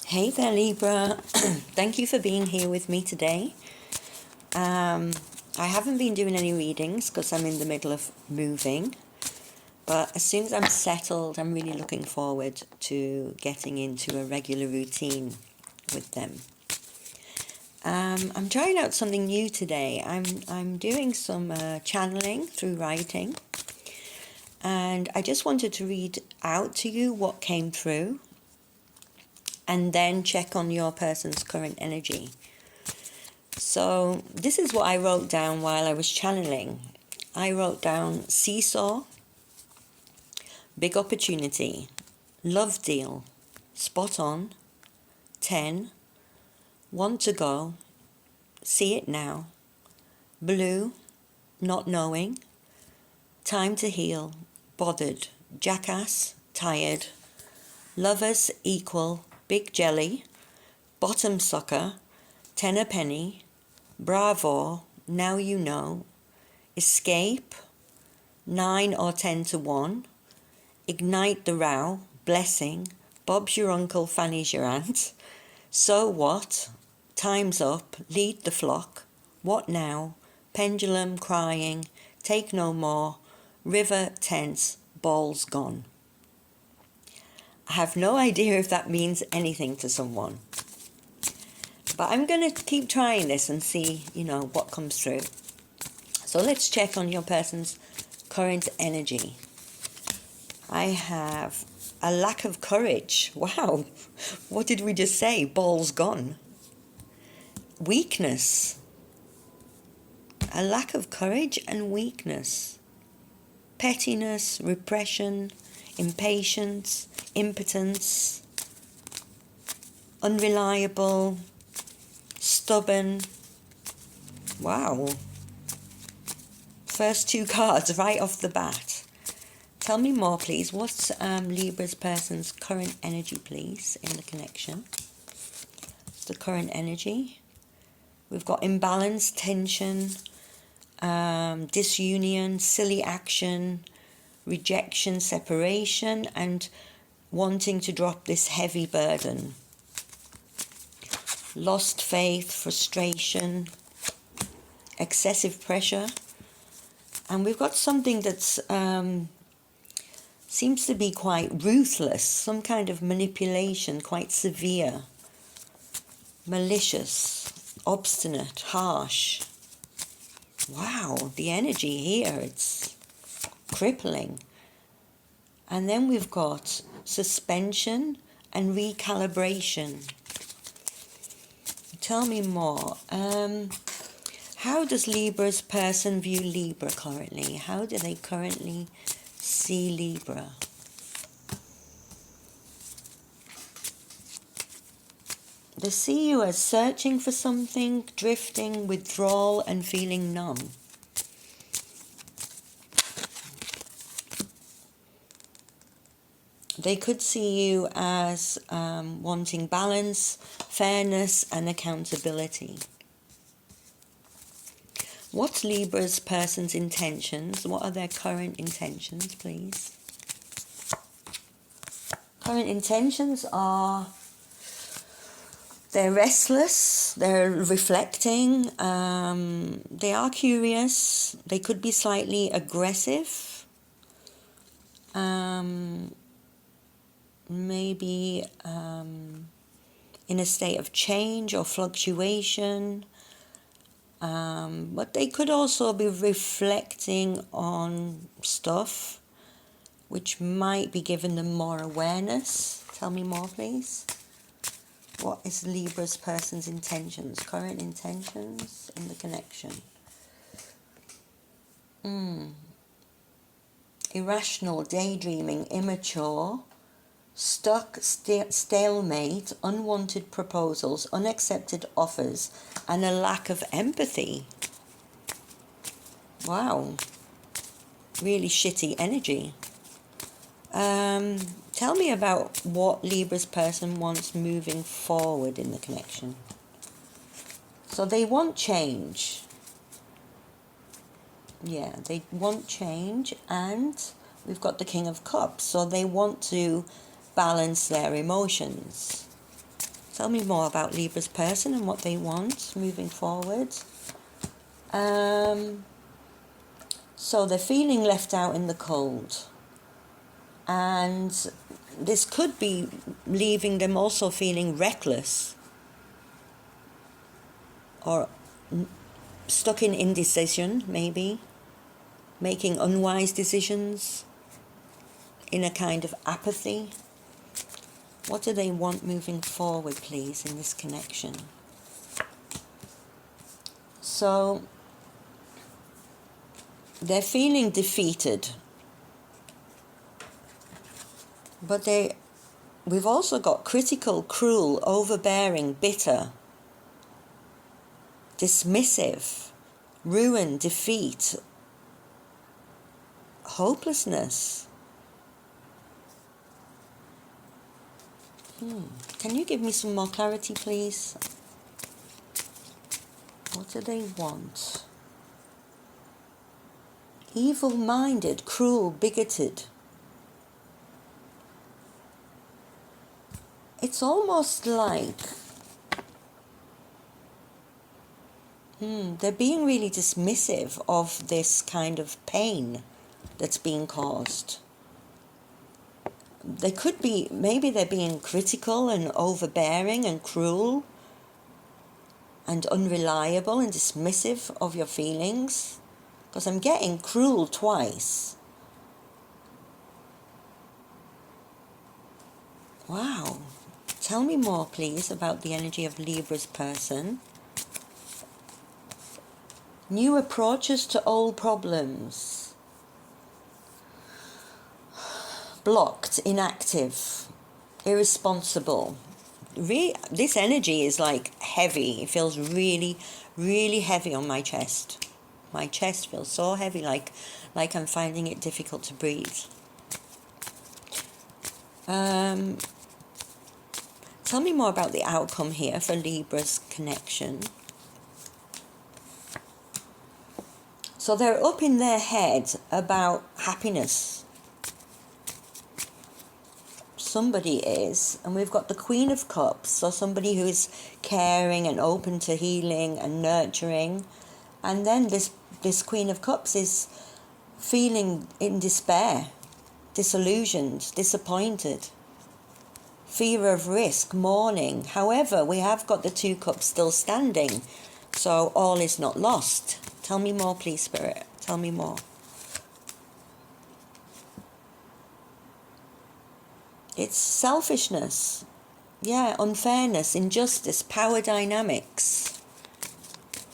Hey there, Libra. Thank you for being here with me today. I haven't been doing any readings because I'm in the middle of moving. But as soon as I'm settled, I'm really looking forward to getting into a regular routine with them. I'm trying out something new today. I'm doing some channeling through writing. And I just wanted to read out to you what came through, and then check on your person's current energy. So this is what I wrote down while I was channeling. I wrote down seesaw, big opportunity, love deal, spot on, 10, want to go, see it now, blue, not knowing, time to heal, bothered, jackass, tired, lovers equal, big jelly, bottom sucker, 10 a penny, bravo, now you know, escape, 9 or 10 to 1, ignite the row, blessing, Bob's your uncle, Fanny's your aunt, so what, time's up, lead the flock, what now, pendulum crying, take no more, river tense, balls gone. I have no idea if that means anything to someone. But I'm going to keep trying this and see, what comes through. So let's check on your person's current energy. I have a lack of courage. Wow. What did we just say? Balls gone. Weakness. A lack of courage and weakness. Pettiness, repression, impatience, impotence, unreliable, stubborn. Wow. First two cards right off the bat. Tell me more, please. What's Libra's person's current energy, please, in the connection? What's the current energy? We've got imbalance, tension, disunion, silly action, rejection, separation, and wanting to drop this heavy burden. Lost faith, frustration, excessive pressure. And we've got something that's seems to be quite ruthless, some kind of manipulation, quite severe, malicious, obstinate, harsh. Wow, the energy here, it's crippling. And then we've got suspension and recalibration. Tell me more. How does Libra's person view Libra currently? How do they currently see Libra? They see you as searching for something, drifting, withdrawal, and feeling numb. They could see you as wanting balance, fairness, and accountability. What's Libra's person's intentions? What are their current intentions, please? Current intentions are they're restless, they're reflecting, they are curious, they could be slightly aggressive, maybe in a state of change or fluctuation. But they could also be reflecting on stuff which might be giving them more awareness. Tell me more, please. What is Libra's person's intentions, current intentions in the connection? Irrational, daydreaming, immature, stuck, stalemate, unwanted proposals, unaccepted offers, and a lack of empathy. Wow. Really shitty energy. Tell me about what Libra's person wants moving forward in the connection. So they want change. Yeah, they want change, and we've got the King of Cups. So they want to balance their emotions. Tell me more about Libra's person and what they want moving forward. So they're feeling left out in the cold. And this could be leaving them also feeling reckless or stuck in indecision, maybe. Making unwise decisions in a kind of apathy. What do they want moving forward, please, in this connection? So, they're feeling defeated. But we've also got critical, cruel, overbearing, bitter, dismissive, ruin, defeat, hopelessness. Can you give me some more clarity, please? What do they want? Evil-minded, cruel, bigoted. It's almost like they're being really dismissive of this kind of pain that's being caused. They could be, maybe they're being critical and overbearing and cruel and unreliable and dismissive of your feelings. Because I'm getting cruel twice. Wow. Tell me more, please, about the energy of Libra's person. New approaches to old problems. Blocked, inactive, irresponsible. This energy is like heavy. It feels really, really heavy on my chest. My chest feels so heavy, like I'm finding it difficult to breathe. Tell me more about the outcome here for Libra's connection. So they're up in their head about happiness. Somebody is, and we've got the Queen of Cups, so somebody who is caring and open to healing and nurturing. And then this Queen of Cups is feeling in despair, disillusioned, disappointed, fear of risk, mourning. However, we have got the Two Cups still standing, so all is not lost. Tell me more, please, Spirit. Tell me more. It's selfishness, yeah, unfairness, injustice, power dynamics.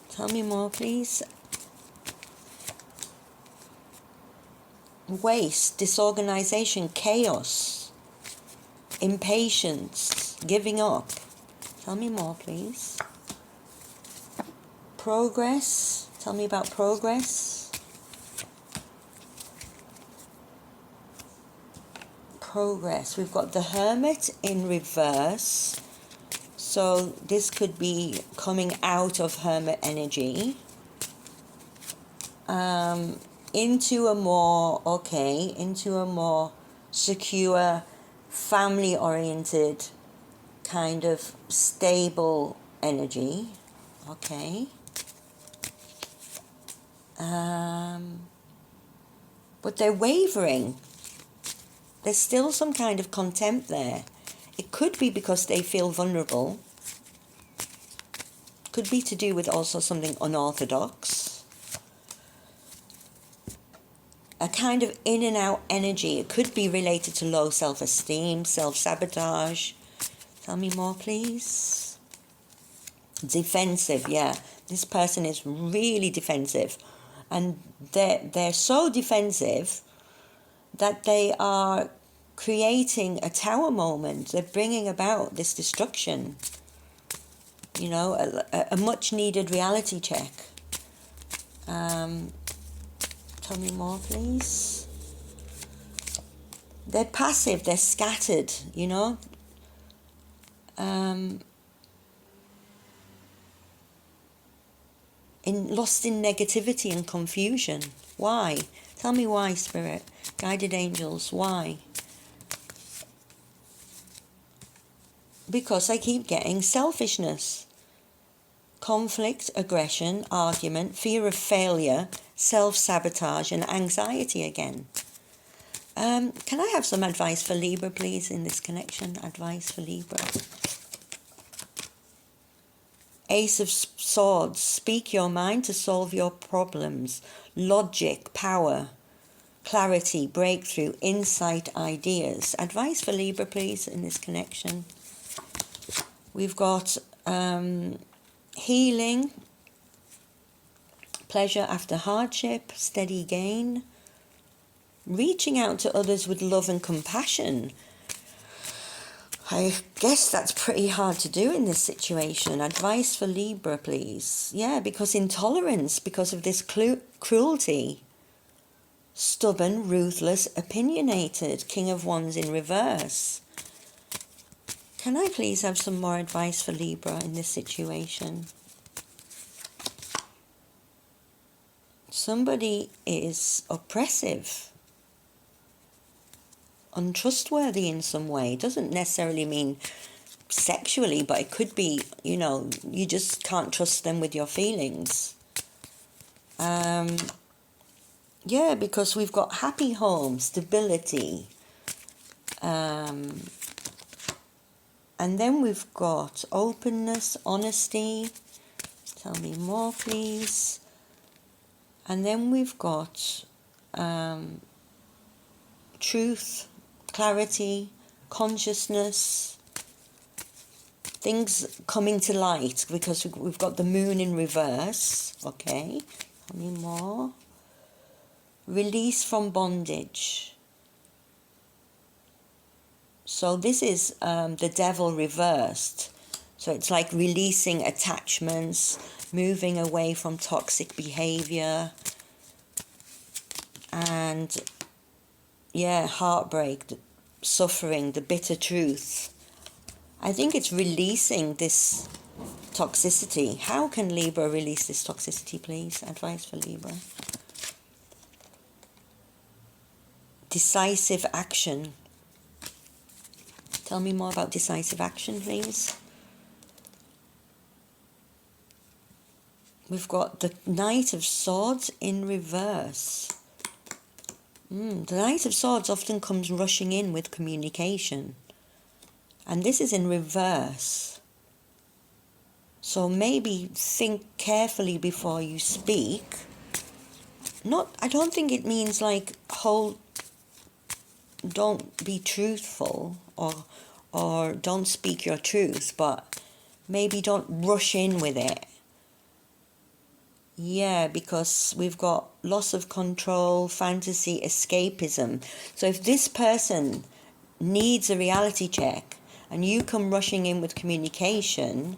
Tell me more, please. Waste, disorganization, chaos, impatience, giving up. Tell me more, please. Progress. Tell me about progress. Progress. We've got the Hermit in reverse. So this could be coming out of Hermit energy. Into a more secure, family-oriented, kind of stable energy. Okay. But they're wavering. There's still some kind of contempt there. It could be because they feel vulnerable. Could be to do with also something unorthodox. A kind of in and out energy. It could be related to low self-esteem, self-sabotage. Tell me more, please. Defensive, yeah. This person is really defensive. And they're so defensive that they are creating a tower moment. They're bringing about this destruction. You know, a much-needed reality check. Tell me more, please. They're passive, they're scattered, you know. Lost in negativity and confusion. Why? Tell me why, Spirit. Guided angels, why? because I keep getting selfishness, conflict, aggression, argument, fear of failure, self-sabotage and anxiety again. Can I have some advice for Libra, please, in this connection? Advice for Libra. Ace of Swords. Speak your mind to solve your problems. Logic, power, clarity, breakthrough, insight, ideas. Advice for Libra, please, in this connection. We've got healing, pleasure after hardship, steady gain, reaching out to others with love and compassion. I guess that's pretty hard to do in this situation. Advice for Libra, please. Yeah, because intolerance, because of this cruelty. Stubborn, ruthless, opinionated. King of Wands in reverse. Can I please have some more advice for Libra in this situation? Somebody is oppressive, untrustworthy in some way. It doesn't necessarily mean sexually, but it could be, you know, you just can't trust them with your feelings. Yeah, because we've got happy home, stability. And then we've got openness, honesty. Tell me more, please. And then we've got truth, clarity, consciousness, things coming to light, because we've got the moon in reverse. Okay, tell me more. Release from bondage. So this is the devil reversed. So it's like releasing attachments, moving away from toxic behavior, and yeah, heartbreak, suffering, the bitter truth. I think it's releasing this toxicity. How can Libra release this toxicity, please? Advice for Libra. Decisive action. Tell me more about decisive action, please. We've got the Knight of Swords in reverse. The Knight of Swords often comes rushing in with communication. And this is in reverse. So maybe think carefully before you speak. I don't think it means like don't be truthful or don't speak your truth, but maybe don't rush in with it. Yeah, because we've got loss of control, fantasy, escapism. So if this person needs a reality check and you come rushing in with communication,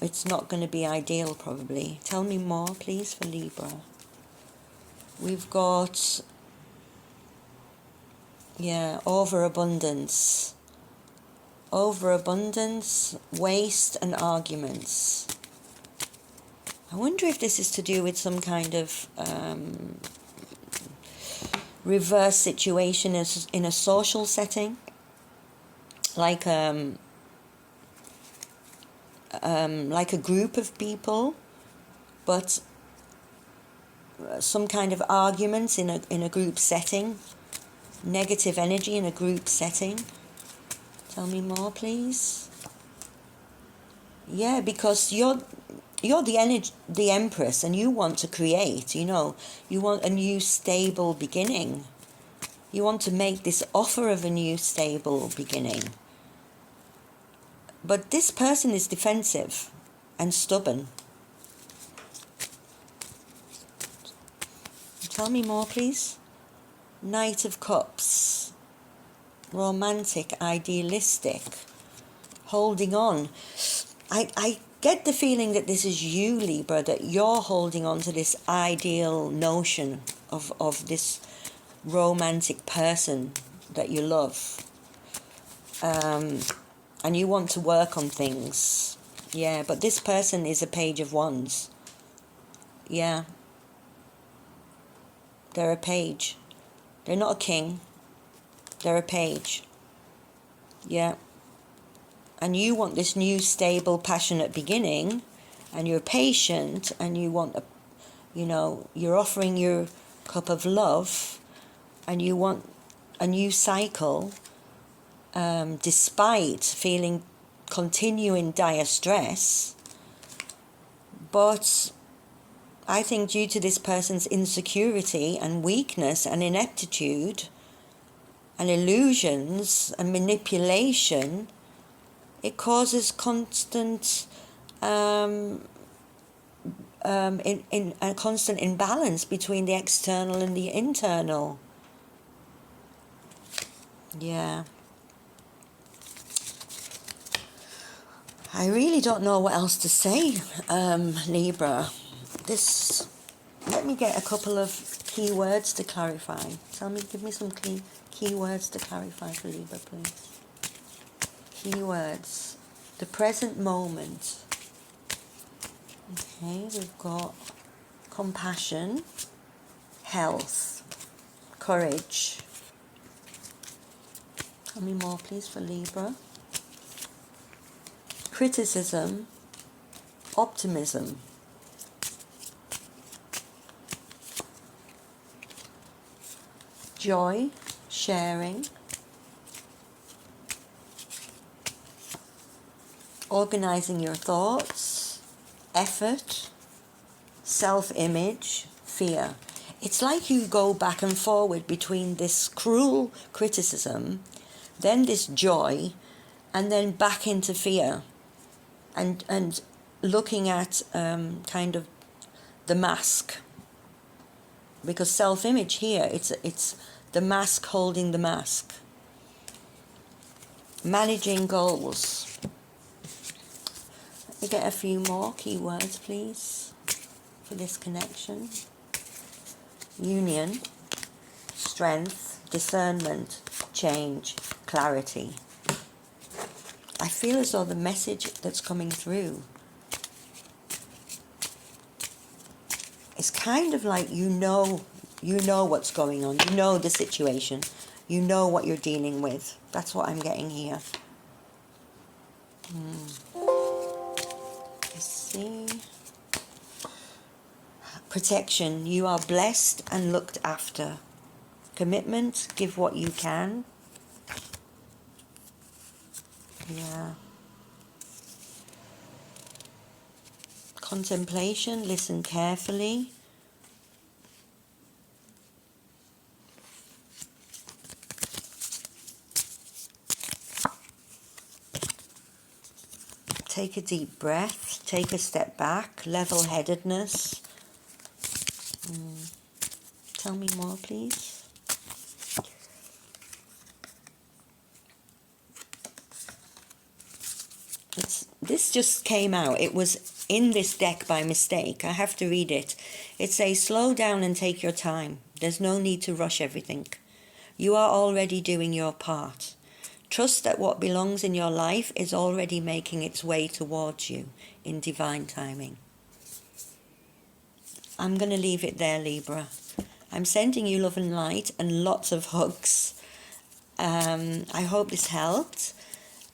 it's not going to be ideal probably. Tell me more, please, for Libra. We've got, yeah, overabundance. Overabundance, waste and arguments. I wonder if this is to do with some kind of reverse situation in a social setting, like a group of people, but some kind of arguments in a group setting, negative energy in a group setting. Tell me more, please. Yeah, because you're the Empress, and you want to create, you know, you want a new stable beginning. You want to make this offer of a new stable beginning. But this person is defensive and stubborn. Tell me more, please. Knight of Cups. Romantic, idealistic, holding on. I get the feeling that this is you, Libra, that you're holding on to this ideal notion of this romantic person that you love. And you want to work on things. Yeah, but this person is a Page of Wands. Yeah. They're a page. They're not a king. They're a page. Yeah. And you want this new, stable, passionate beginning, and you're patient, and you want, you're offering your cup of love, and you want a new cycle, despite feeling continuing dire stress. But I think due to this person's insecurity and weakness and ineptitude and illusions and manipulation, it causes constant in a constant imbalance between the external and the internal. Yeah. I really don't know what else to say, Libra. Let me get a couple of keywords to clarify. Give me some keywords to clarify for Libra, please. Keywords. The present moment. Okay, we've got compassion, health, courage. Tell me more, please, for Libra. Criticism, optimism. Joy, sharing. Organizing your thoughts, effort, self-image, fear. It's like you go back and forward between this cruel criticism, then this joy, and then back into fear. And looking at kind of the mask, because self-image here, it's the mask holding the mask. Managing goals. Let me get a few more keywords, please, for this connection. Union, strength, discernment, change, clarity. I feel as though the message that's coming through is kind of like you know what's going on, you know the situation, you know what you're dealing with. That's what I'm getting here. Let's see. Protection. You are blessed and looked after. Commitment. Give what you can. Yeah. Contemplation. Listen carefully. Take a deep breath. Take a step back. Level-headedness. Tell me more, please. This just came out. It was in this deck by mistake. I have to read it. It says, slow down and take your time. There's no need to rush everything. You are already doing your part. Trust that what belongs in your life is already making its way towards you in divine timing. I'm going to leave it there, Libra. I'm sending you love and light and lots of hugs. I hope this helped,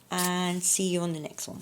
and see you on the next one.